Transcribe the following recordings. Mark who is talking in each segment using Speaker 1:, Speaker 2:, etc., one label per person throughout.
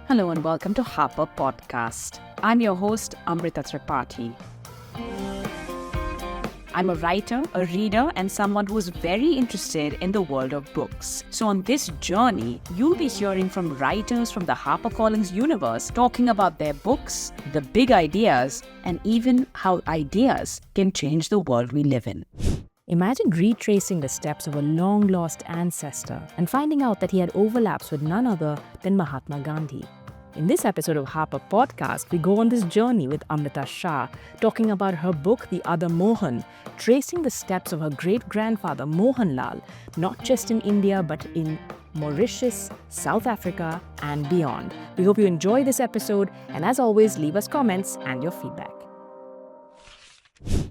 Speaker 1: Hello and welcome to Harper Podcast. I'm your host, Amrita Tripathi. I'm a writer, a reader, and someone who's very interested in the world of books. So on this journey, you'll be hearing from writers from the HarperCollins universe talking about their books, the big ideas, and even how ideas can change the world we live in.
Speaker 2: Imagine retracing the steps of a long-lost ancestor and finding out that he had overlaps with none other than Mahatma Gandhi. In this episode of Harper Podcast, we go on this journey with Amrita Shah, talking about her book, The Other Mohan, tracing the steps of her great-grandfather Mohanlal, not just in India but in Mauritius, South Africa, and beyond. We hope you enjoy this episode, and as always, leave us comments and your feedback.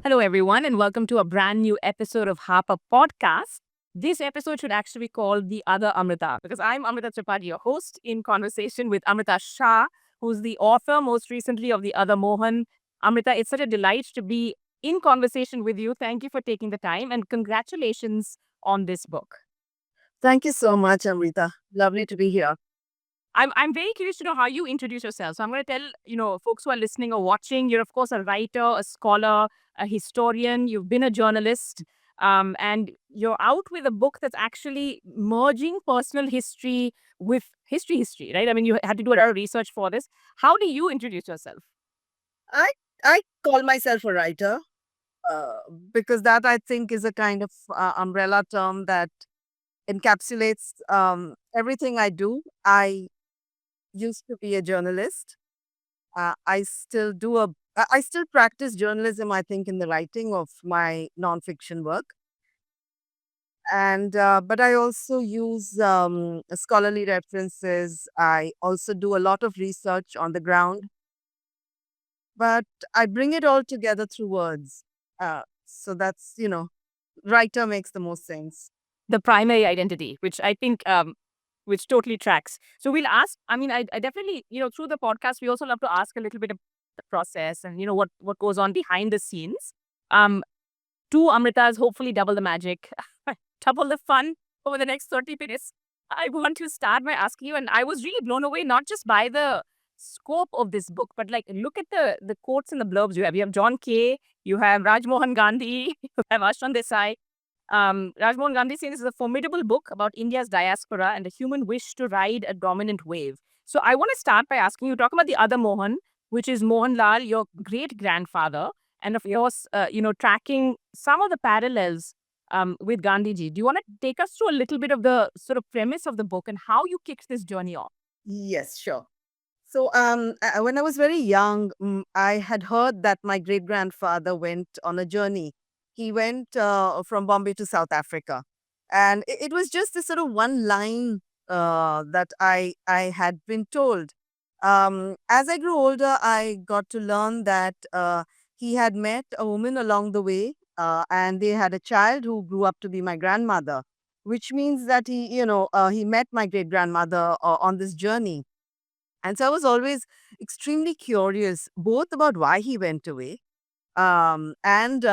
Speaker 2: Hello, everyone, and welcome to a brand new episode of Harper Podcast. This episode should actually be called The Other Amrita, because I'm Amrita Tripathi, your host, in conversation with Amrita Shah, who's the author most recently of The Other Mohan. Amrita, it's such a delight to be in conversation with you. Thank you for taking the time, and congratulations on this book.
Speaker 3: Thank you so much, Amrita. Lovely to be here.
Speaker 2: I'm very curious to know how you introduce yourself. So I'm going to tell, folks who are listening or watching, you're, of course, a writer, a scholar, a historian. You've been a journalist. And you're out with a book that's actually merging personal history with history, right? I mean, you had to do a lot of research for this. How do you introduce yourself?
Speaker 3: I call myself a writer uh, because that I think is a kind of umbrella term that encapsulates everything I do. I used to be a journalist. I still practice journalism, I think, in the writing of my nonfiction work. And but I also use scholarly references. I also do a lot of research on the ground, but I bring it all together through words. So that's, writer makes the most sense.
Speaker 2: The primary identity, which I think which totally tracks. So we'll ask, I definitely, through the podcast, we also love to ask a little bit of the process and, what goes on behind the scenes. Two Amritas, hopefully double the magic, double the fun over the next 30 minutes. I want to start by asking you, and I was really blown away, not just by the scope of this book, but like, look at the quotes and the blurbs you have. You have John Kay, you have Rajmohan Gandhi, you have Ashwin Desai. Rajmohan Gandhi says this is a formidable book about India's diaspora and the human wish to ride a dominant wave. So I want to start by asking you, talk about the other Mohan, which is Mohanlal, your great grandfather, and of yours, tracking some of the parallels with Gandhiji. Do you want to take us through a little bit of the sort of premise of the book and how you kicked this journey off?
Speaker 3: Yes, sure. So, when I was very young, I had heard that my great grandfather went on a journey. He went from Bombay to South Africa, and it was just this sort of one line that I had been told. As I grew older, I got to learn that he had met a woman along the way, and they had a child who grew up to be my grandmother, which means that he met my great grandmother on this journey. And so I was always extremely curious, both about why he went away, and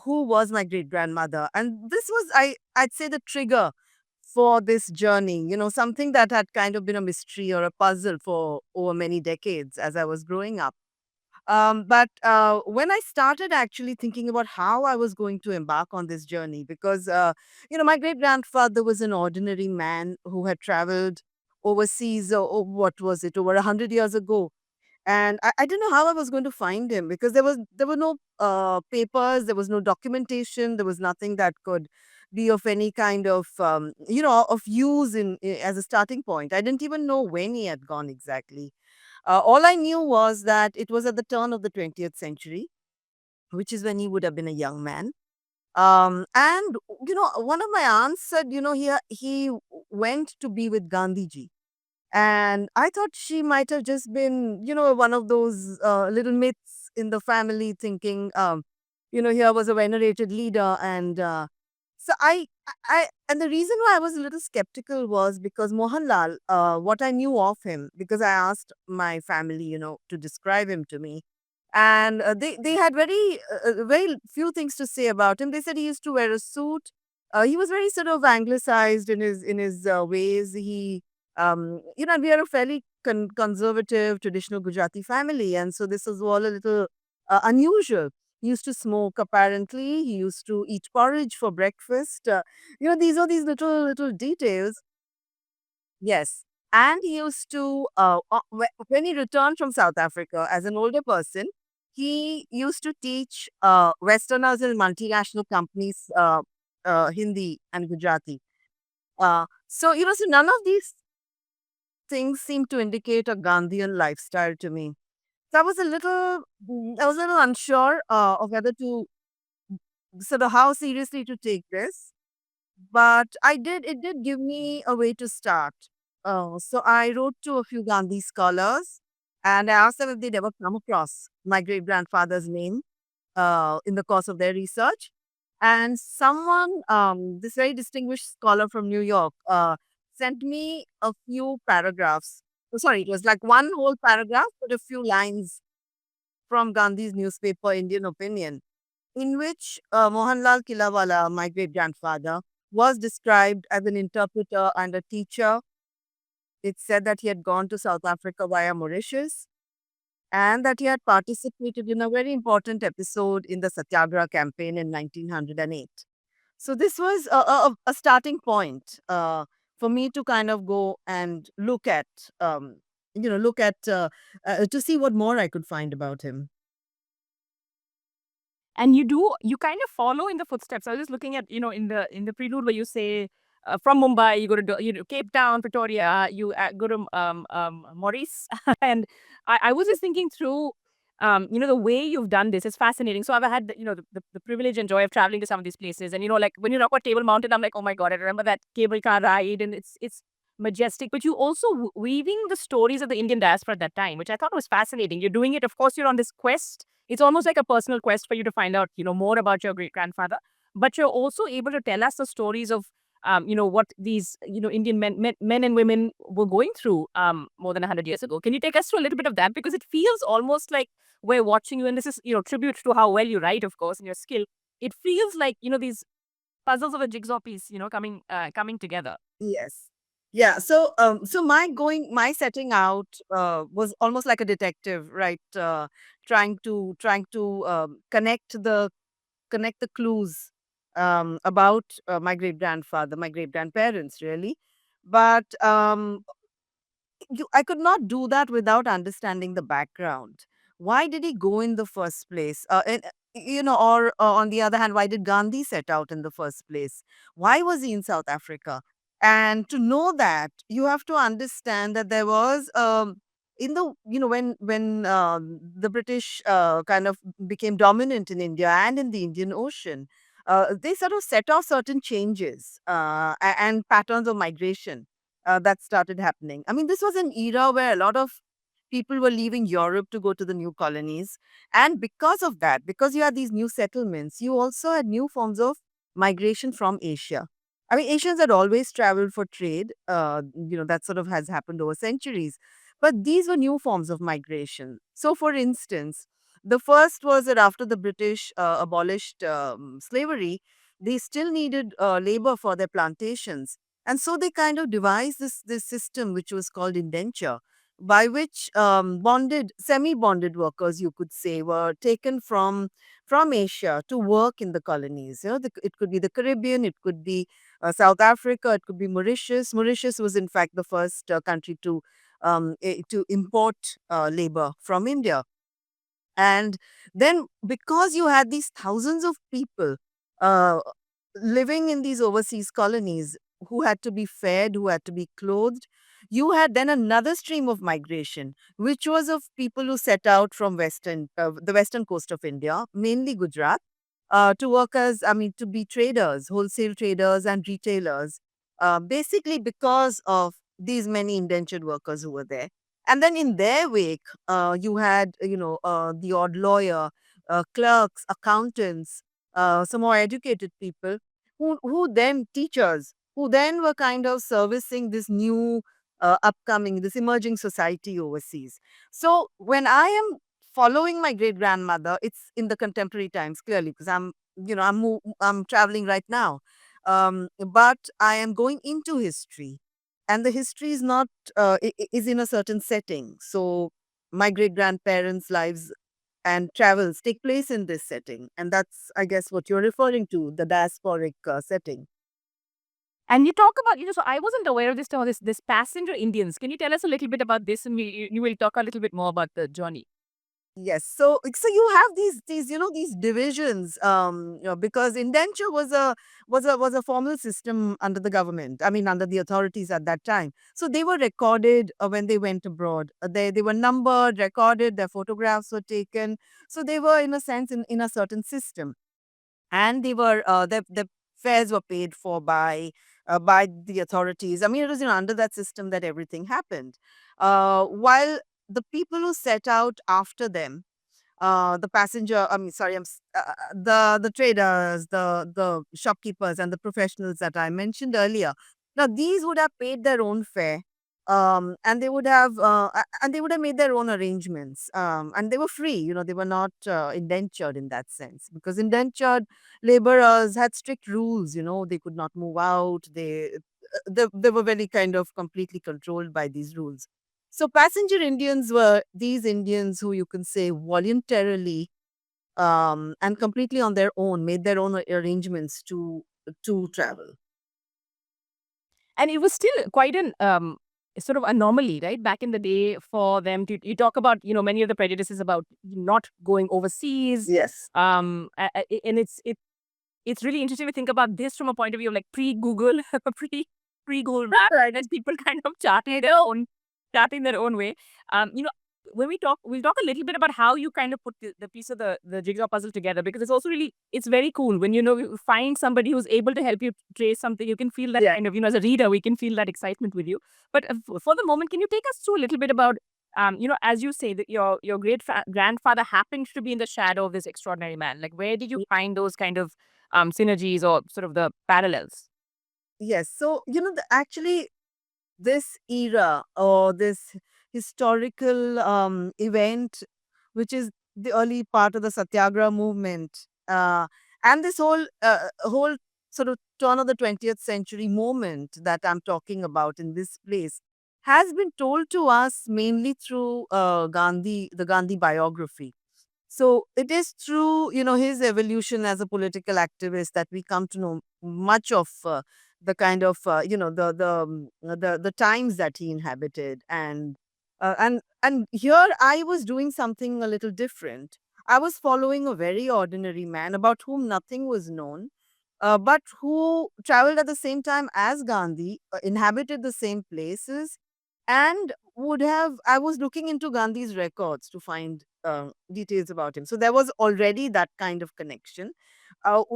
Speaker 3: who was my great grandmother. And this was, I'd say, the trigger for this journey, something that had kind of been a mystery or a puzzle for over many decades as I was growing up. But when I started actually thinking about how I was going to embark on this journey, because, my great grandfather was an ordinary man who had traveled overseas, or what was it, over 100 years ago. And I didn't know how I was going to find him because there were no papers, there was no documentation, there was nothing that could be of any kind of of use as a starting point. I didn't even know when he had gone exactly. All I knew was that it was at the turn of the 20th century, which is when he would have been a young man. And one of my aunts said, he went to be with Gandhiji. And I thought she might have just been, one of those little myths in the family, thinking, here was a venerated leader. And so and the reason why I was a little skeptical was because Mohanlal, what I knew of him, because I asked my family, to describe him to me. And they had very few things to say about him. They said he used to wear a suit. He was very sort of anglicized in his ways. We are a fairly conservative, traditional Gujarati family. And so this was all a little unusual. He used to smoke, apparently. He used to eat porridge for breakfast. These are these little details. Yes. And he used to, when he returned from South Africa as an older person, he used to teach Westerners in multinational companies Hindi and Gujarati. So none of these things seem to indicate a Gandhian lifestyle to me. So I was a little unsure of whether to sort of how seriously to take this, but it did give me a way to start. So I wrote to a few Gandhi scholars and I asked them if they'd ever come across my great grandfather's name in the course of their research. And someone, this very distinguished scholar from New York, sent me a few paragraphs. Oh, sorry, it was like one whole paragraph, but a few lines from Gandhi's newspaper, Indian Opinion, in which Mohanlal Kilawala, my great grandfather, was described as an interpreter and a teacher. It said that he had gone to South Africa via Mauritius and that he had participated in a very important episode in the Satyagraha campaign in 1908. So this was a starting point for me to kind of go and look at to see what more I could find about him.
Speaker 2: And you kind of follow in the footsteps. I was just looking at, in the prelude where you say from Mumbai you go to Cape Town, Pretoria, you go to Maurice, and I was just thinking through. The way you've done this is fascinating. So I've had the privilege and joy of traveling to some of these places, and like when you talk about Table Mountain, I'm like, oh my god, I remember that cable car ride, and it's majestic. But you also weaving the stories of the Indian diaspora at that time, which I thought was fascinating. You're doing it, of course, you're on this quest. It's almost like a personal quest for you to find out, more about your great grandfather. But you're also able to tell us the stories of, what these, Indian men and women were going through more than 100 years ago. Can you take us through a little bit of that? Because it feels almost like we're watching you, and this is, tribute to how well you write, of course, and your skill. It feels like, these puzzles of a jigsaw piece, coming together.
Speaker 3: Yes. Yeah. So my setting out was almost like a detective, right? Trying to connect the clues about my great grandfather, my great grandparents, really. But I could not do that without understanding the background. Why did he go in the first place? Or on the other hand, why did Gandhi set out in the first place? Why was he in South Africa? And to know that, you have to understand that there was in the when the British kind of became dominant in India and in the Indian Ocean, they sort of set off certain changes and patterns of migration that started happening. I mean, this was an era where a lot of people were leaving Europe to go to the new colonies. And because of that, because you had these new settlements, you also had new forms of migration from Asia. I mean, Asians had always traveled for trade. That sort of has happened over centuries. But these were new forms of migration. So, for instance, the first was that after the British abolished slavery, they still needed labor for their plantations. And so they kind of devised this system which was called indenture, by which semi-bonded workers, you could say, were taken from Asia to work in the colonies. It could be the Caribbean, it could be South Africa, it could be Mauritius. Mauritius was in fact the first country to import labor from India. And then, because you had these thousands of people uh, living in these overseas colonies who had to be fed, who had to be clothed, you had then another stream of migration, which was of people who set out from the western coast of India, mainly Gujarat, to work as, I mean, to be traders, wholesale traders and retailers, basically because of these many indentured workers who were there. And then in their wake, you had, the odd lawyer, clerks, accountants, some more educated people who then teachers, who then were kind of servicing this new this emerging society overseas. So when I am following my great grandmother, it's in the contemporary times, clearly, because I'm traveling right now. But I am going into history. and the history is not is in a certain setting. So my great grandparents' lives and travels take place in this setting, and that's, I guess, what you're referring to, the diasporic setting.
Speaker 2: And you talk about, so I wasn't aware of this term, this passenger Indians. Can you tell us a little bit about this, and you will talk a little bit more about the journey.
Speaker 3: Yes. So you have these these divisions, because indenture was a formal system under the government. I mean, under the authorities at that time. So they were recorded when they went abroad. They were numbered, recorded. Their photographs were taken. So they were, in a sense, in a certain system, and they were their fares were paid for by the authorities. I mean, it was, under that system that everything happened. While the people who set out after them, the passenger, I mean, sorry, the traders, the shopkeepers, and the professionals that I mentioned earlier. Now, these would have paid their own fare, and they would have made their own arrangements, and they were free. They were not indentured in that sense, because indentured laborers had strict rules. They could not move out. They were very kind of completely controlled by these rules. So passenger Indians were these Indians who, you can say, voluntarily and completely on their own made their own arrangements to travel.
Speaker 2: And it was still quite an sort of anomaly, right? Back in the day for them to, you talk about, many of the prejudices about not going overseas.
Speaker 3: Yes.
Speaker 2: And it's really interesting to think about this from a point of view of like pre-Google, pre-Google Map, right? As people kind of charting their own way. When we'll talk a little bit about how you kind of put the piece of the jigsaw puzzle together, because it's also really, it's very cool when, you find somebody who's able to help you trace something. You can feel that
Speaker 3: Yeah.
Speaker 2: kind of, as a reader, we can feel that excitement with you. But for the moment, can you take us through a little bit about, as you say that your grandfather happened to be in the shadow of this extraordinary man. Like, where did you find those kind of synergies or sort of the parallels?
Speaker 3: Yes. So, actually, this era or this historical event, which is the early part of the Satyagraha movement, and this whole sort of turn of the 20th century moment that I'm talking about in this place, has been told to us mainly through the Gandhi biography. So it is through, his evolution as a political activist that we come to know much of the kind of, the times that he inhabited. And here I was doing something a little different. I was following a very ordinary man about whom nothing was known, but who traveled at the same time as Gandhi, inhabited the same places, and I was looking into Gandhi's records to find details about him. So there was already that kind of connection,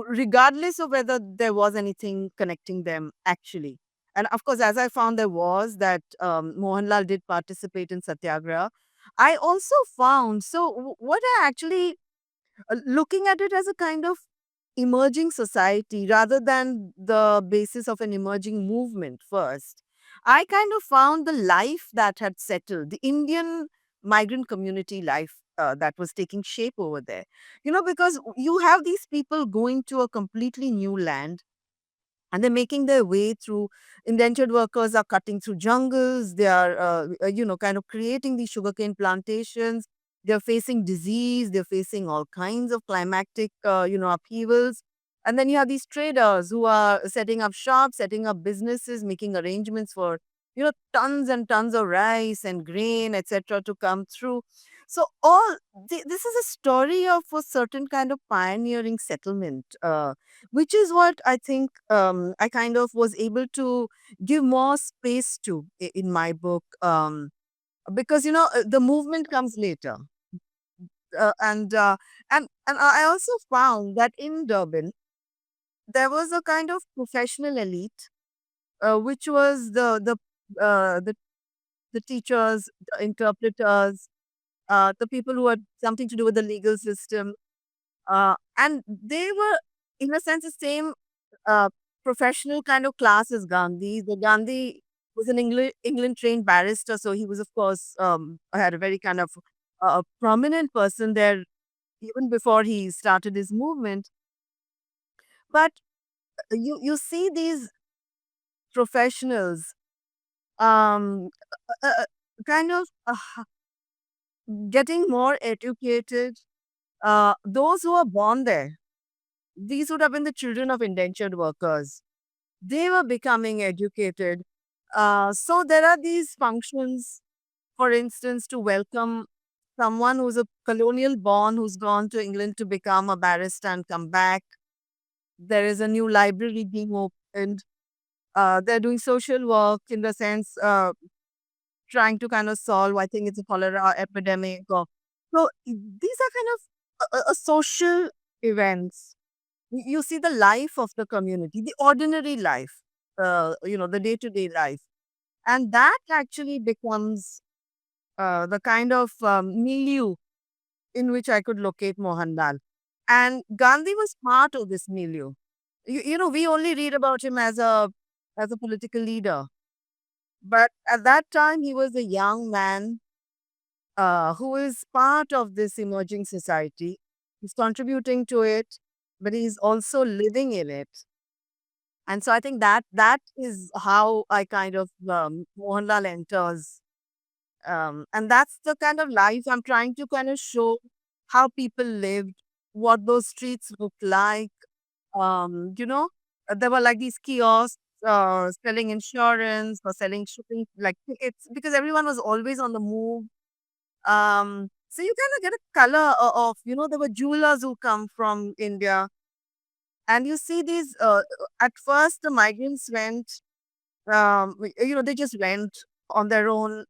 Speaker 3: regardless of whether there was anything connecting them actually. And of course, as I found there was that Mohanlal did participate in Satyagraha. I also found, so what I actually looking at it as a kind of emerging society rather than the basis of an emerging movement first. I kind of found the life that had settled, the Indian migrant community life that was taking shape over there. Because you have these people going to a completely new land, and they're making their way through. Indentured workers are cutting through jungles. They are kind of creating these sugarcane plantations. They're facing disease. They're facing all kinds of climatic upheavals. And then you have these traders who are setting up shops, setting up businesses, making arrangements for tons and tons of rice and grain, etc., to come through. So this is a story of a certain kind of pioneering settlement, which is what I think I kind of was able to give more space to in my book, because the movement comes later. uh, and uh, and I also found that in Durban there was a kind of professional elite, which was the teachers, the interpreters, the people who had something to do with the legal system, and they were, in a sense, the same uh, professional kind of class as Gandhi. The Gandhi was an England trained barrister, so he was, of course, had a very kind of prominent person there even before he started his movement. But you see these professionals um, uh, uh, kind of getting more educated. Those who are born there, these would have been the children of indentured workers. They were becoming educated. So there are these functions, for instance, to welcome someone who's a colonial born who's gone to England to become a barrister and come back. There is a new library being opened. They're doing social work in the sense trying to kind of solve, I think it's a cholera epidemic. So these are kind of social events. You see the life of the community, the ordinary life, the day to day life. And that actually becomes the kind of milieu in which I could locate Mohanlal. And Gandhi was part of this milieu. We only read about him as a political leader, but at that time he was a young man who is part of this emerging society. He's contributing to it, but he's also living in it. And so I think that is how I kind of Mohanlal enters, and that's the kind of life I'm trying to kind of show how people lived, what those streets looked like. There were like these kiosks selling insurance or selling shipping like tickets because everyone was always on the move. So you kind of get a color of, there were jewelers who come from India, and you see these. At first, the migrants went, they just went on their own.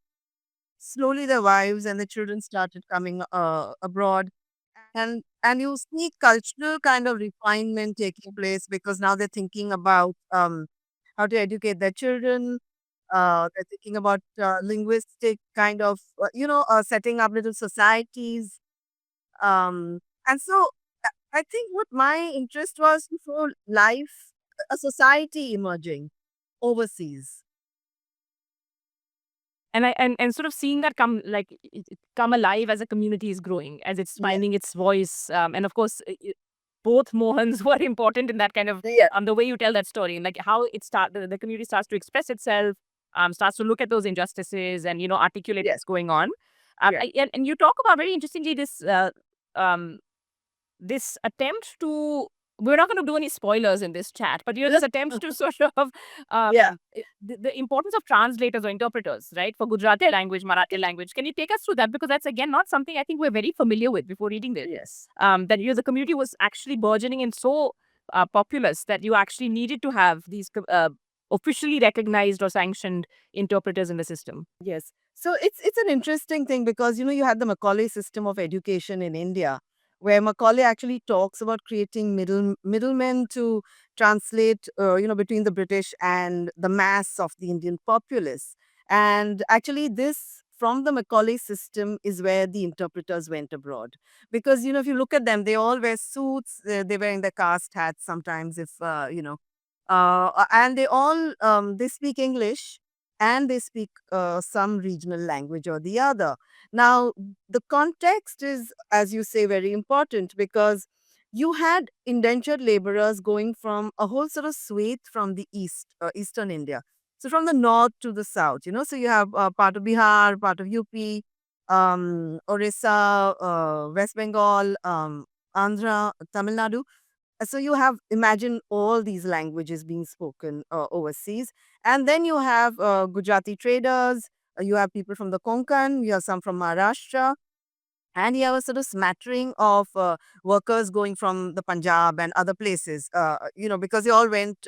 Speaker 3: Slowly, their wives and the children started coming abroad, and you see cultural kind of refinement taking place because now they're thinking about how to educate their children. They're thinking about linguistic kind of, setting up little societies. Um, and so I think what my interest was to show life, a society emerging overseas.
Speaker 2: And sort of seeing that come like come alive as a community is growing, as it's
Speaker 3: Yeah.
Speaker 2: finding its voice. And of course, both Mohans were important in that kind of
Speaker 3: Yeah.
Speaker 2: the way you tell that story, and like how the community starts to express itself, starts to look at those injustices and articulate
Speaker 3: Yes.
Speaker 2: what's going on.
Speaker 3: Yeah.
Speaker 2: And you talk about very interestingly um, this attempt to, we're not going to do any spoilers in this chat, but this attempt to sort of
Speaker 3: Yeah.
Speaker 2: the importance of translators or interpreters, right, for Gujarati language, Marathi language. Can you take us through that? Because that's again not something I think we're very familiar with before reading this.
Speaker 3: Yes.
Speaker 2: That the community was actually burgeoning and so populous that you actually needed to have these officially recognized or sanctioned interpreters in the system.
Speaker 3: Yes. So it's an interesting thing because you had the Macaulay system of education in India, where Macaulay actually talks about creating middlemen to translate, between the British and the mass of the Indian populace. And actually, this from the Macaulay system is where the interpreters went abroad, because if you look at them, they all wear suits. They're wearing their caste hats sometimes, if and they speak English and they speak some regional language or the other. Now, the context is, as you say, very important because you had indentured laborers going from a whole sort of swathe from the eastern India. So from the north to the south, so you have part of Bihar, part of UP, Orissa, West Bengal, Andhra, Tamil Nadu. So you have imagine all these languages being spoken overseas, and then you have Gujarati traders. You have people from the Konkan. You have some from Maharashtra, and you have a sort of smattering of workers going from the Punjab and other places. Because they all went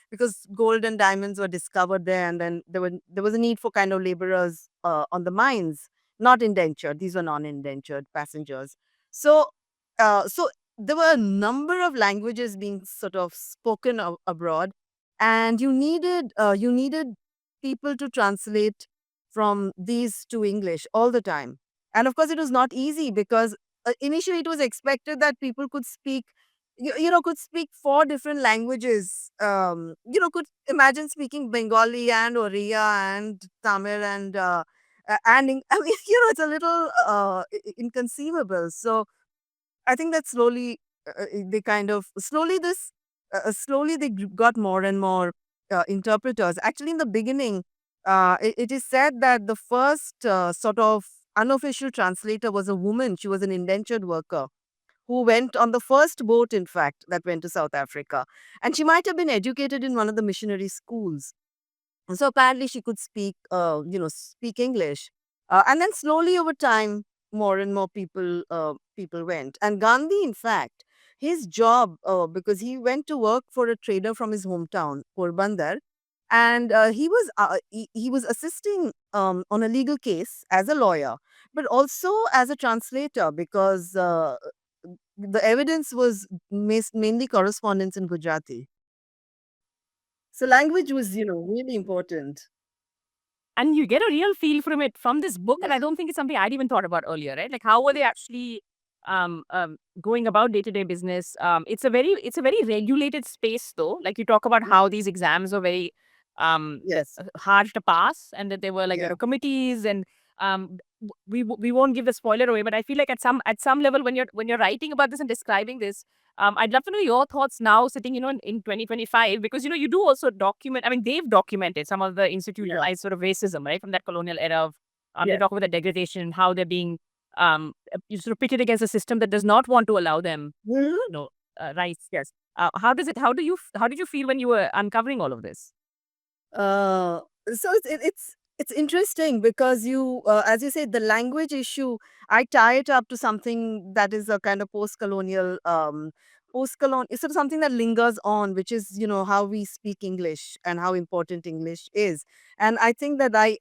Speaker 3: because gold and diamonds were discovered there, and then there was a need for kind of laborers on the mines, not indentured. These were non-indentured passengers. So there were a number of languages being sort of spoken abroad, and you needed people to translate from these to English all the time. And of course, it was not easy because initially it was expected that people could speak, could speak four different languages. Could imagine speaking Bengali and Oriya and Tamil I mean, it's a little inconceivable. So I think that slowly they kind of slowly they got more and more interpreters. Actually, in the beginning, It is said that the first sort of unofficial translator was a woman. She was an indentured worker who went on the first boat, in fact, that went to South Africa. And she might have been educated in one of the missionary schools. And so apparently she could speak English. And then slowly over time, more and more people went. And Gandhi, in fact, his job, because he went to work for a trader from his hometown, Porbandar, and he was assisting on a legal case as a lawyer, but also as a translator because the evidence was mainly correspondence in Gujarati. So language was, really important.
Speaker 2: And you get a real feel from it from this book, and
Speaker 3: Yeah.
Speaker 2: I don't think it's something I'd even thought about earlier, right? Like how were they actually going about day-to-day business? It's a very regulated space though. Like you talk about how these exams are very
Speaker 3: Yes.
Speaker 2: hard to pass, and that there were like
Speaker 3: Yeah.
Speaker 2: committees and we won't give the spoiler away, but I feel like at some level when you're writing about this and describing this, I'd love to know your thoughts now, sitting, in 2025, because you do also document. I mean, they've documented some of the
Speaker 3: Yeah.
Speaker 2: institutionalized sort of racism, right, from that colonial era of. They
Speaker 3: Yes.
Speaker 2: talk about the degradation, how they're being you sort of pitted against a system that does not want to allow them,
Speaker 3: Mhm.
Speaker 2: rights. Yes. How did you feel when you were uncovering all of this?
Speaker 3: Uh, so it's interesting because as you said, the language issue. I tie it up to something that is a kind of post-colonial, it's sort of something that lingers on, which is how we speak English and how important English is. And I think that I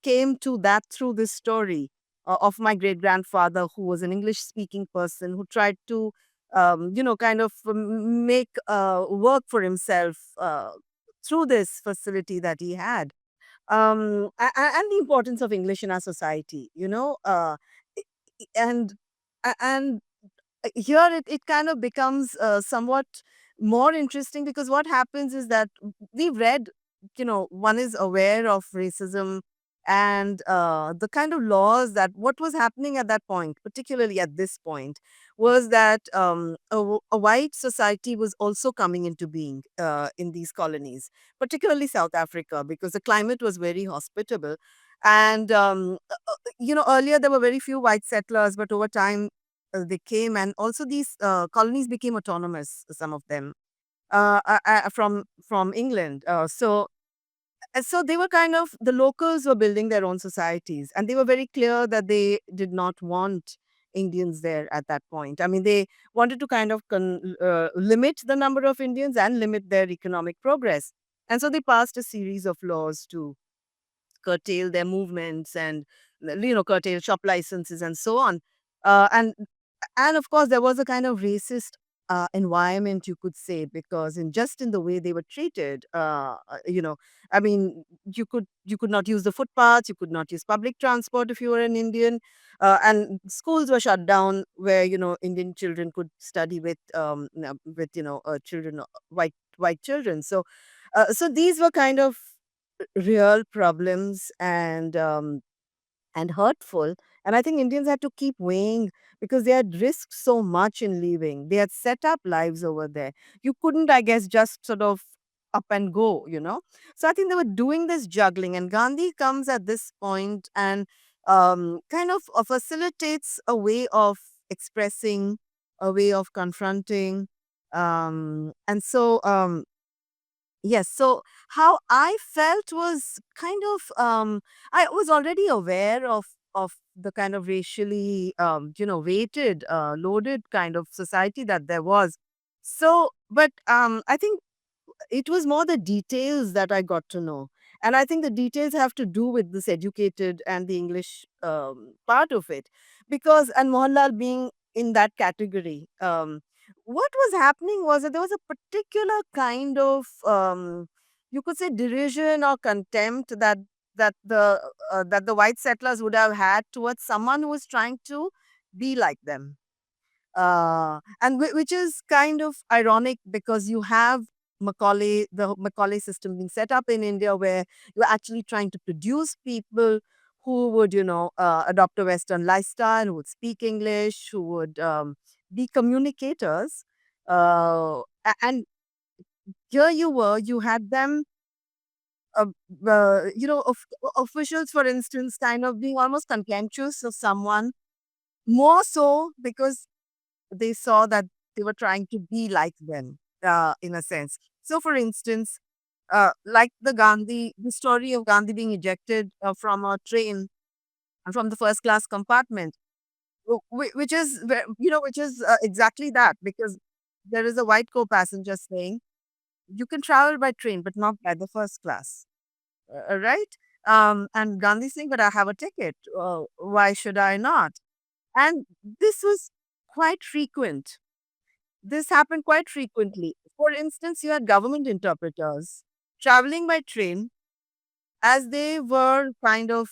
Speaker 3: came to that through this story of my great grandfather, who was an English speaking person who tried to kind of make work for himself through this facility that he had, and the importance of English in our society, i- and and here it kind of becomes somewhat more interesting, because what happens is that we've read, one is aware of racism and the kind of laws, that what was happening at that point, particularly at this point, was that a white society was also coming into being in these colonies, particularly South Africa, because the climate was very hospitable. And earlier there were very few white settlers, but over time they came, and also these colonies became autonomous, some of them, from England. So they were kind of, the locals were building their own societies, and they were very clear that they did not want Indians there at that point. I mean, they wanted to kind of limit the number of Indians and limit their economic progress. And so they passed a series of laws to curtail their movements and curtail shop licenses and so on. And of course there was a kind of racist environment, you could say, because in the way they were treated, I mean, you could not use the footpaths, you could not use public transport if you were an Indian, and schools were shut down where Indian children could study with children, white children. So these were kind of real problems, and hurtful. And I think Indians had to keep weighing, because they had risked so much in leaving. They had set up lives over there. You couldn't, I guess, just sort of up and go. So I think they were doing this juggling, and Gandhi comes at this point and kind of facilitates a way of expressing, a way of confronting. And so Yes. So how I felt was kind of, I was already aware of the kind of racially weighted, loaded kind of society that there was. So, but I think it was more the details that I got to know. And I think the details have to do with this educated and the English part of it. Because, and Mohanlal being in that category, what was happening was that there was a particular kind of, you could say, derision or contempt that the white settlers would have had towards someone who was trying to be like them, and which is kind of ironic, because you have the Macaulay system being set up in India, where you're actually trying to produce people who would, adopt a Western lifestyle, who would speak English, who would be communicators. And here you had them uh, officials, for instance, kind of being almost contemptuous of someone, more so because they saw that they were trying to be like them, in a sense. So, for instance, like the story of Gandhi being ejected from a train, from the first class compartment, which is, which is exactly that, because there is a white co-passenger saying, you can travel by train, but not by the first class, right? And Gandhi saying, but I have a ticket. Why should I not? And this was quite frequent. This happened quite frequently. For instance, you had government interpreters traveling by train as they were kind of,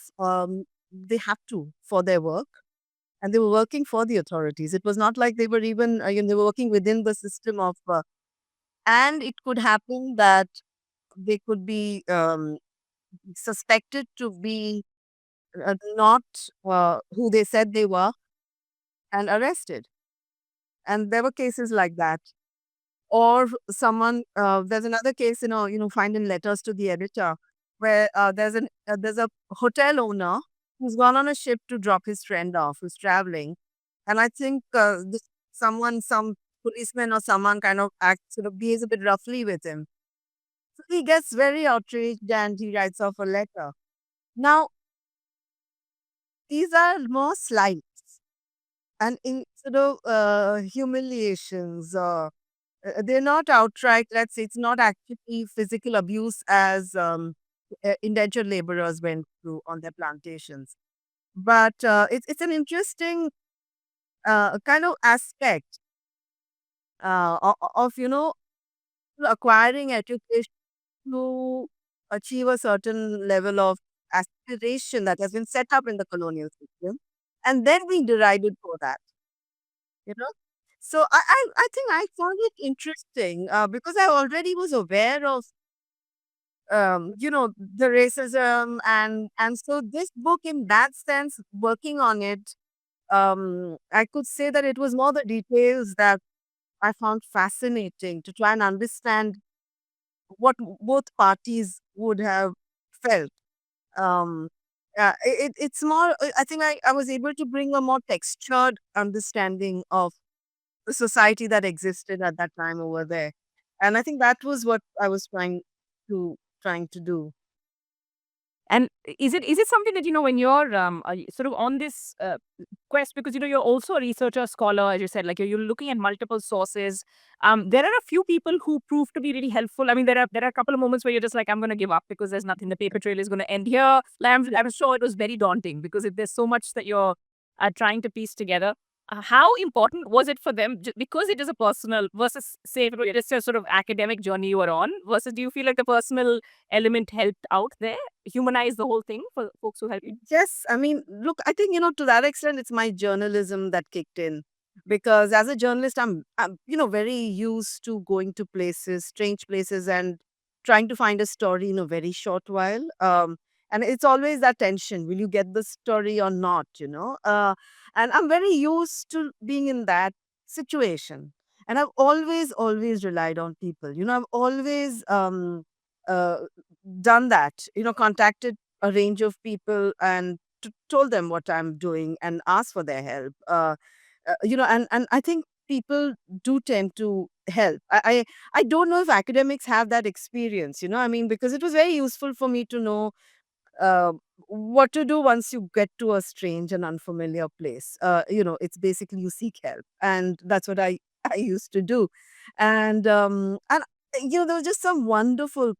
Speaker 3: they had to for their work, and they were working for the authorities. It was not like they were even, they were working within the system of, and it could happen that they could be suspected to be not who they said they were, and arrested. And there were cases like that. Or someone, there's another case, finding letters to the editor, where there's a hotel owner who's gone on a ship to drop his friend off who's traveling, and I think some policeman or someone kind of acts, behaves a bit roughly with him. So he gets very outraged and he writes off a letter. Now, these are more slights, and instead of humiliations, or they're not outright, let's say, it's not actually physical abuse as indentured laborers went through on their plantations. But it's an interesting kind of aspect of, acquiring education to achieve a certain level of aspiration that has been set up in the colonial system, and then being derided for that, you know. So I think I found it interesting, because I already was aware of, the racism, and so this book, in that sense, working on it, I could say that it was more the details that I found fascinating, to try and understand what both parties would have felt. Um, it's more, I think I was able to bring a more textured understanding of the society that existed at that time over there. And I think that was what I was trying to do.
Speaker 2: And is it something that, when you're sort of on this quest, because you're also a researcher, scholar, as you said, like you're looking at multiple sources. There are a few people who prove to be really helpful. I mean, there are a couple of moments where you're just like, I'm going to give up because there's nothing. The paper trail is going to end here. Like, I'm sure it was very daunting because if there's so much that you're trying to piece together. How important was it for them? Because it is a personal versus, say, if it is a sort of academic journey you were on, versus do you feel like the personal element helped out there, humanize the whole thing for folks who help you?
Speaker 3: Yes, I mean, look, I think, to that extent, it's my journalism that kicked in. Because as a journalist, I'm very used to going to places, strange places, and trying to find a story in a very short while. And it's always that tension: will you get the story or not? And I'm very used to being in that situation. And I've always relied on people. I've always uh, done that. Contacted a range of people and told them what I'm doing and asked for their help. And I think people do tend to help. I don't know if academics have that experience. I mean, because it was very useful for me to know uh, what to do once you get to a strange and unfamiliar place. It's basically you seek help, and that's what I used to do. And there were just some wonderful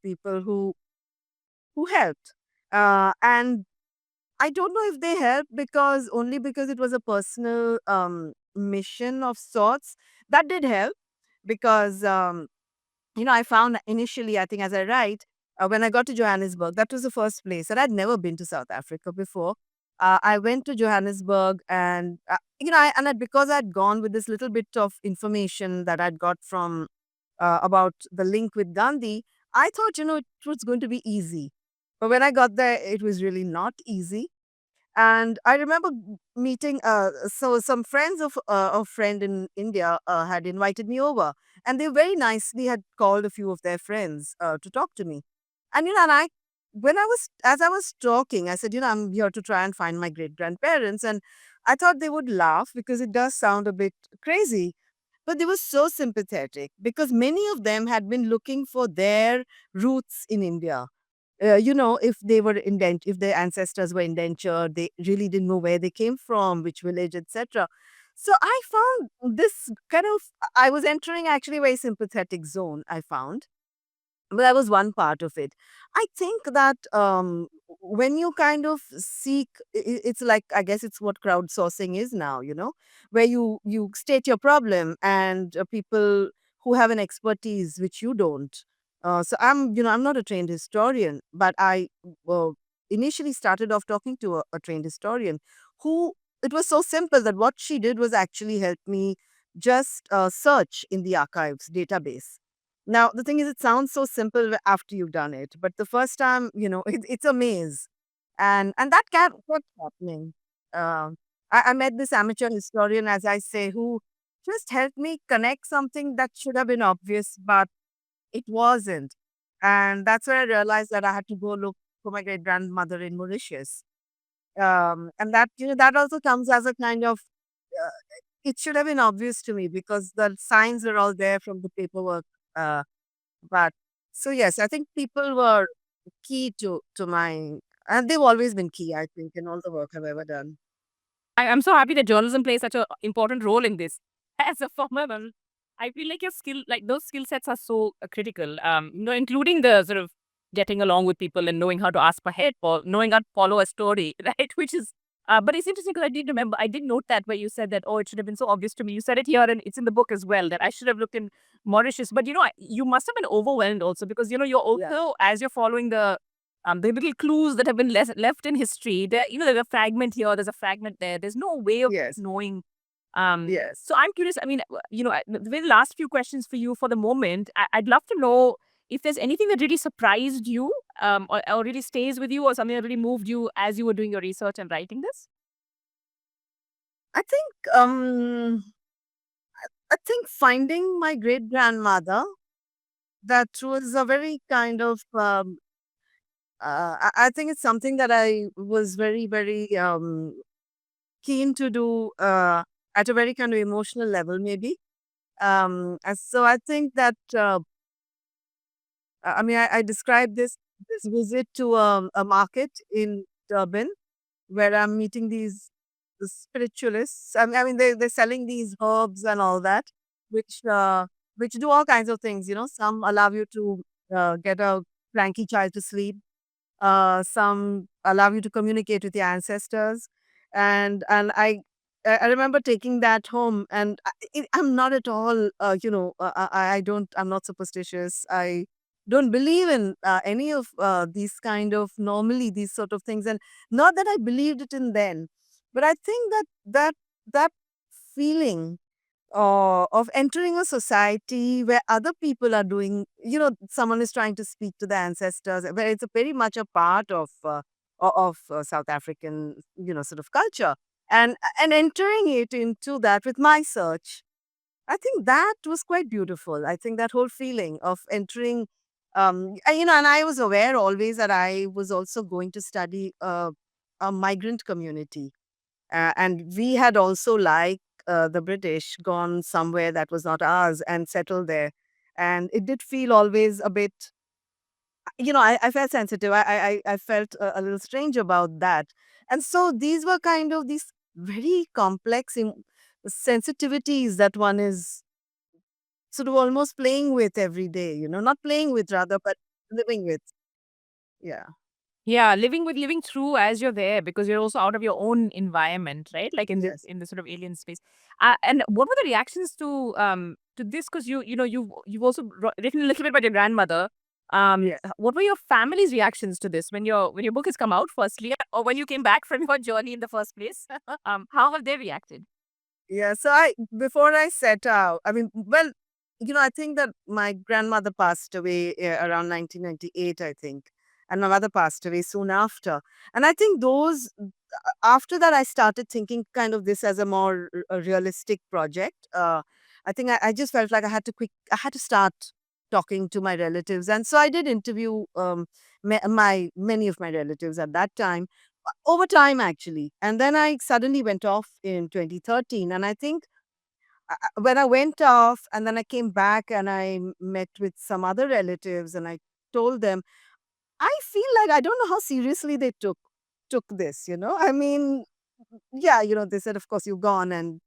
Speaker 3: people who helped. And I don't know if they helped because only because it was a personal mission of sorts. That did help because I found initially, I think, as I write, when I got to Johannesburg, that was the first place, and I'd never been to South Africa before. I went to Johannesburg, and because I'd gone with this little bit of information that I'd got from about the link with Gandhi, I thought it was going to be easy. But when I got there, it was really not easy. And I remember meeting, so some friends of a friend in India had invited me over, and they very nicely had called a few of their friends to talk to me. And and as I was talking, I said, I'm here to try and find my great grandparents, and I thought they would laugh because it does sound a bit crazy. But they were so sympathetic because many of them had been looking for their roots in India. If they were if their ancestors were indentured, they really didn't know where they came from, which village, etc. So I found this kind of, I was entering actually a very sympathetic zone, I found. But that was one part of it. I think that when you kind of seek, it's like, I guess it's what crowdsourcing is now, where you state your problem, and people who have an expertise which you don't. So I'm not a trained historian, but I uh, initially started off talking to a trained historian who, it was so simple that what she did was actually help me just search in the archives database. Now, the thing is, it sounds so simple after you've done it, but the first time, it's a maze, and that can't what's happening. Um, I met this amateur historian, as I say, who just helped me connect something that should have been obvious, but it wasn't, and that's where I realized that I had to go look for my great grandmother in Mauritius. And that that also comes as a kind of, uh, it should have been obvious to me because the signs are all there from the paperwork. Uh, but so yes, I think people were key to my, and they've always been key, I think, in all the work I've ever done.
Speaker 2: I'm so happy that journalism plays such an important role in this. As a former, I feel like your skill, like those skill sets are so critical. Including the sort of getting along with people and knowing how to ask for help or knowing how to follow a story, right? Which is, but it's interesting because I did remember, I did note that where you said that, oh, it should have been so obvious to me. You said it here and it's in the book as well that I should have looked in Mauritius. But you must have been overwhelmed also because you're
Speaker 3: Yeah.
Speaker 2: also, as you're following the little clues that have been left in history. There's a fragment here, there's a fragment there. There's no way of
Speaker 3: Yes.
Speaker 2: knowing.
Speaker 3: Yes.
Speaker 2: So I'm curious. I mean, the very last few questions for you for the moment. I'd love to know if there's anything that really surprised you, or really stays with you, or something that really moved you as you were doing your research and writing this.
Speaker 3: I think finding my great grandmother, that was a very kind of, I think it's something that I was very, very keen to do at a very kind of emotional level, maybe. So I think that, I mean, I described this visit to a market in Durban, where I'm meeting these the spiritualists. I mean, they're selling these herbs and all that, which which do all kinds of things. Some allow you to get a cranky child to sleep. Some allow you to communicate with your ancestors, and I remember taking that home, and I'm not at all, I don't, I'm not superstitious. I don't believe in any of these kind of, normally these sort of things, and not that I believed it in then, but I think that feeling of entering a society where other people are doing, someone is trying to speak to the ancestors, where it's a very much a part of South African, sort of culture, and entering it into that with my search. I think that was quite beautiful. I think that whole feeling of entering, and I was aware always that I was also going to study a migrant community, and we had also, like the British, gone somewhere that was not ours and settled there. And it did feel always a bit, I felt sensitive. I felt a little strange about that. And so these were kind of these very complex sensitivities that one is sort of almost playing with every day, not playing with rather, but living with. Yeah.
Speaker 2: Yeah, living through as you're there because you're also out of your own environment, right? Like in this
Speaker 3: Yes.
Speaker 2: in the sort of alien space. And what were the reactions to this? Because you've also written a little bit about your grandmother.
Speaker 3: Yes.
Speaker 2: What were your family's reactions to this when your book has come out, firstly, or when you came back from your journey in the first place? How have they reacted?
Speaker 3: Yeah, so before I set out, I mean, well, I think that my grandmother passed away around 1998, I think. and my mother passed away soon after. And I think after that, I started thinking kind of this as a more realistic project. I think I just felt like I had to start talking to my relatives. And so I did interview many of my relatives at that time, over time actually. And then I suddenly went off in 2013. And I think when I went off and then I came back and I met with some other relatives and I told them, I feel like I don't know how seriously they took this, you know. I mean, yeah, they said, of course, you're gone. And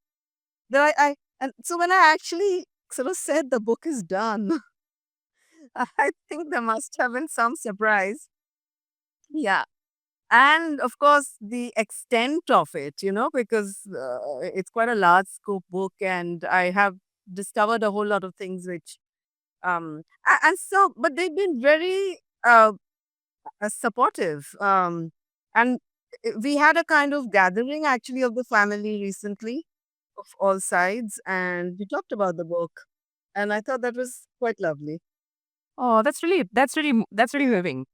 Speaker 3: then and so when I actually sort of said the book is done, I think there must have been some surprise. Yeah. And of course, the extent of it, because it's quite a large scope book, and I have discovered a whole lot of things which, and so, but they've been very supportive. And we had a kind of gathering actually of the family recently of all sides, and we talked about the book, and I thought that was quite lovely.
Speaker 2: Oh, that's really moving.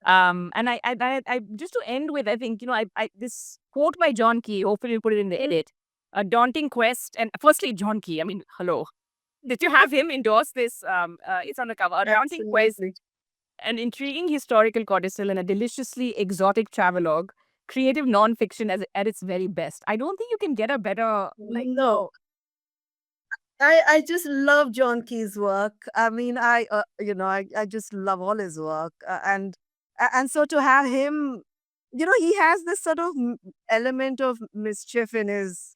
Speaker 2: And I just to end with, I think, I this quote by John Key, hopefully you'll put it in the edit. A daunting quest. And firstly, John Key, I mean, hello. Did you have him endorse this? It's on the cover. A daunting quest,
Speaker 3: Absolutely.
Speaker 2: an intriguing historical codicil, and a deliciously exotic travelogue, creative non-fiction at its very best. I don't think you can get a better, like,
Speaker 3: No, I just love John Key's work. I mean, I just love all his work, and so to have him, he has this sort of element of mischief in his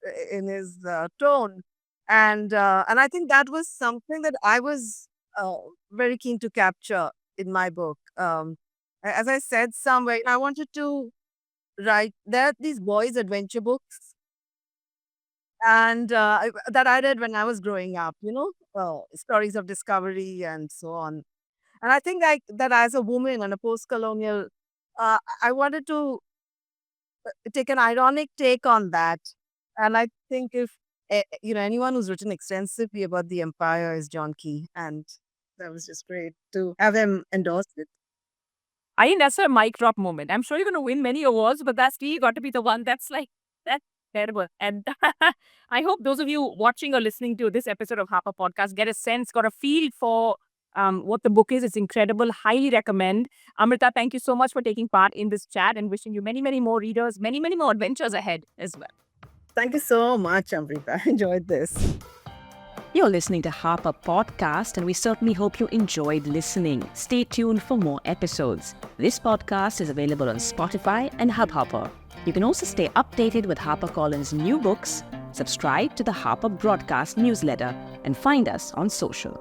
Speaker 3: tone, and I think that was something that I was very keen to capture in my book. As I said somewhere, I wanted to write. There are these boys' adventure books and that I read when I was growing up, stories of discovery and so on. And I think like that as a woman and a post-colonial, I wanted to take an ironic take on that. And I think if anyone who's written extensively about the empire is John Key, and that was just great to have him endorse it.
Speaker 2: I think that's a mic drop moment. I'm sure you're going to win many awards, but that's really got to be the one that's terrible. And I hope those of you watching or listening to this episode of Harper Podcast get a sense, got a feel for what the book is. It's incredible. Highly recommend. Amrita, thank you so much for taking part in this chat and wishing you many, many more readers, many, many more adventures ahead as well.
Speaker 3: Thank you so much, Amrita. I enjoyed this.
Speaker 1: You're listening to Harper Podcast, and we certainly hope you enjoyed listening. Stay tuned for more episodes. This podcast is available on Spotify and Hubhopper. You can also stay updated with HarperCollins' new books, subscribe to the Harper Broadcast newsletter, and find us on social.